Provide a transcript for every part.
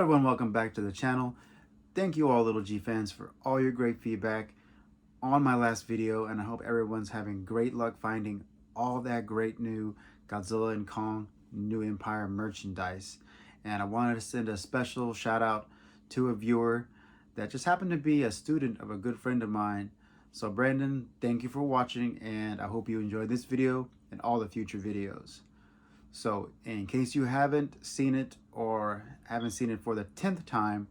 everyone, welcome back to the channel. Thank you all Lil G fans for all your great feedback on my last video, and I hope everyone's having great luck finding all that great new Godzilla and Kong New Empire merchandise. And I wanted to send a special shout out to a viewer that just happened to be a student of a good friend of mine. So Brandon, thank you for watching, and I hope you enjoyed this video and all the future videos. So in case you haven't seen it or haven't seen it for the 10th time,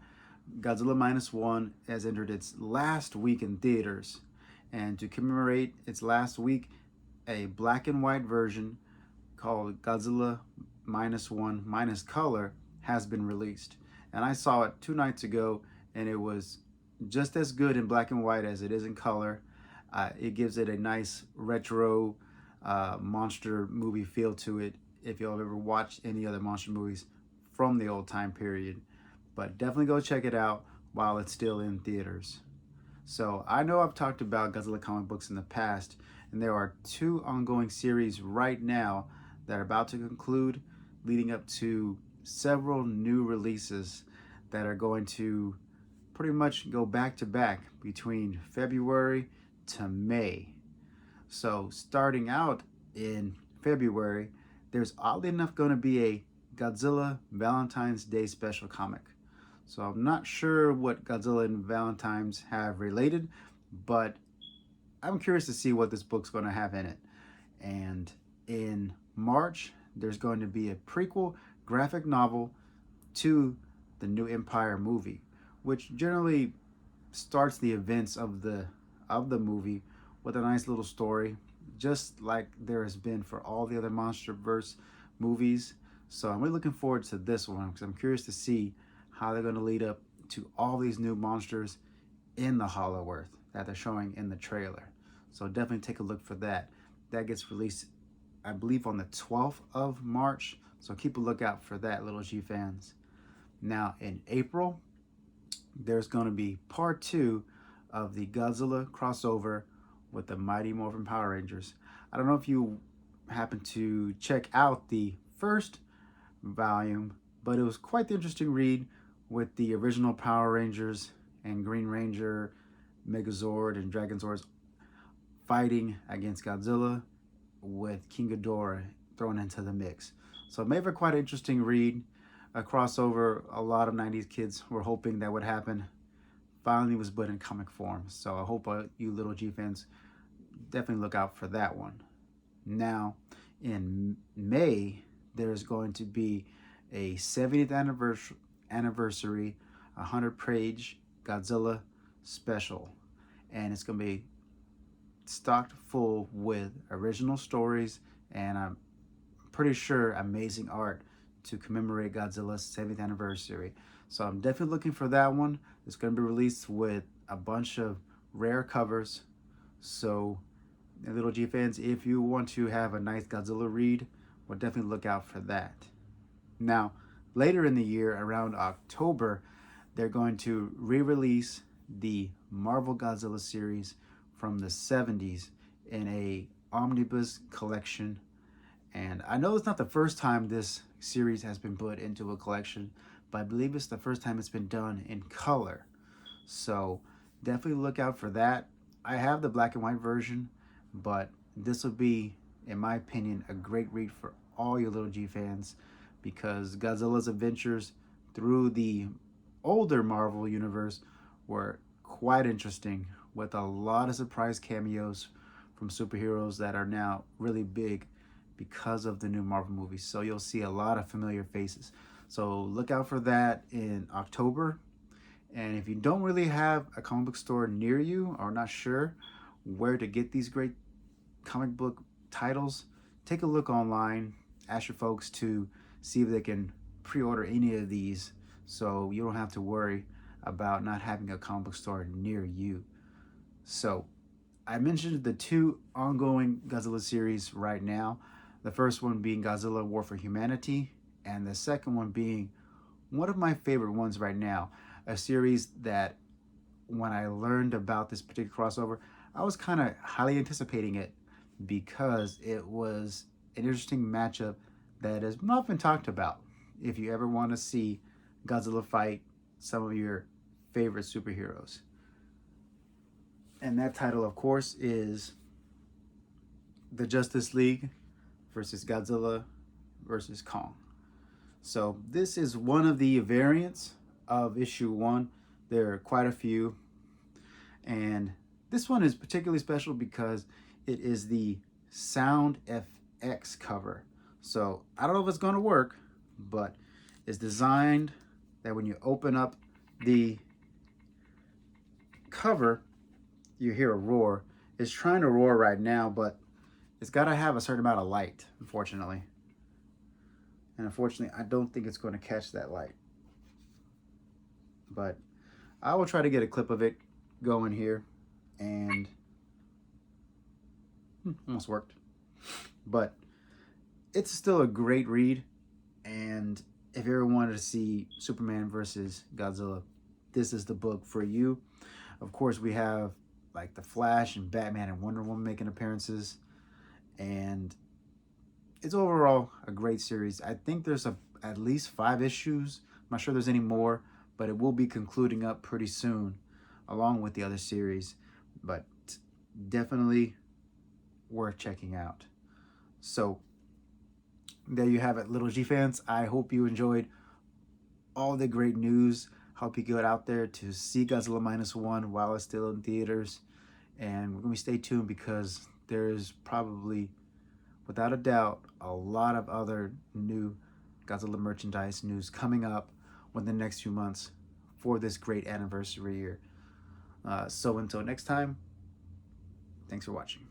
Godzilla Minus One has entered its last week in theaters. And to commemorate its last week, a black and white version called Godzilla Minus One Minus Color has been released. And I saw it 2 nights ago, and it was just as good in black and white as it is in color. It gives it a nice retro monster movie feel to it, if y'all have ever watched any other monster movies from the old time period. But definitely go check it out while it's still in theaters. So I know I've talked about Godzilla comic books in the past, and there are 2 ongoing series right now that are about to conclude, leading up to several new releases that are going to pretty much go back to back between February to May. So starting out in February, there's oddly enough going to be a Godzilla Valentine's Day special comic. So I'm not sure what Godzilla and Valentine's have related, but I'm curious to see what this book's going to have in it. And in March, there's going to be a prequel graphic novel to the New Empire movie, which generally starts the events of the movie with a nice little story, just like there has been for all the other MonsterVerse movies. So I'm really looking forward to this one because I'm curious to see how they're going to lead up to all these new monsters in the Hollow Earth that they're showing in the trailer. So definitely take a look for that. That gets released, I believe, on the 12th of March. So keep a lookout for that, Lil G fans. Now in April, there's going to be part 2 of the Godzilla crossover with the Mighty Morphin Power Rangers. I don't know if you happen to check out the first volume, but it was quite the interesting read with the original Power Rangers and Green Ranger, Megazord, and Dragonzords fighting against Godzilla with King Ghidorah thrown into the mix. So it made for quite an interesting read, a crossover a lot of 90s kids were hoping that would happen. Finally was put in comic form. So I hope you Lil G fans definitely look out for that one. Now in May, there's going to be a 70th anniversary 100-page Godzilla special, and it's going to be stocked full with original stories and I'm pretty sure amazing art to commemorate Godzilla's 70th anniversary. So I'm definitely looking for that one. It's going to be released with a bunch of rare covers. So Lil G fans, if you want to have a nice Godzilla read, we'll definitely look out for that. Now, later in the year, around October, they're going to re-release the Marvel Godzilla series from the 70s in a omnibus collection. And I know it's not the first time this series has been put into a collection, but I believe it's the first time it's been done in color. So definitely look out for that. I have the black and white version, but this will be, in my opinion, a great read for all your Lil G fans because Godzilla's adventures through the older Marvel universe were quite interesting, with a lot of surprise cameos from superheroes that are now really big because of the new Marvel movies. So you'll see a lot of familiar faces. So look out for that in October. And if you don't really have a comic book store near you or not sure where to get these great comic book titles, take a look online, ask your folks to see if they can pre-order any of these so you don't have to worry about not having a comic book store near you. So I mentioned the 2 ongoing Godzilla series right now. The first one being Godzilla War for Humanity, and the second one being one of my favorite ones right now, a series that when I learned about this particular crossover, I was kind of highly anticipating it because it was an interesting matchup that has not been talked about. If you ever want to see Godzilla fight some of your favorite superheroes. And that title, of course, is The Justice League versus Godzilla versus Kong. So this is one of the variants of issue 1. There are quite a few. And this one is particularly special because it is the Sound FX cover. So I don't know if it's going to work, but it's designed that when you open up the cover, you hear a roar. It's trying to roar right now, but it's got to have a certain amount of light, unfortunately. And unfortunately, I don't think it's going to catch that light. But I will try to get a clip of it going here. And almost worked. But it's still a great read. And if you ever wanted to see Superman versus Godzilla, this is the book for you. Of course, we have like the Flash and Batman and Wonder Woman making appearances. And it's overall a great series. I think there's at least 5 issues. I'm not sure there's any more, but it will be concluding up pretty soon along with the other series. But definitely worth checking out. So there you have it, Little G fans. I hope you enjoyed all the great news. Hope you get out there to see Godzilla -1 while it's still in theaters. And we're going to stay tuned because there is probably, without a doubt, a lot of other new Godzilla merchandise news coming up within the next few months for this great anniversary year. So until next time, thanks for watching.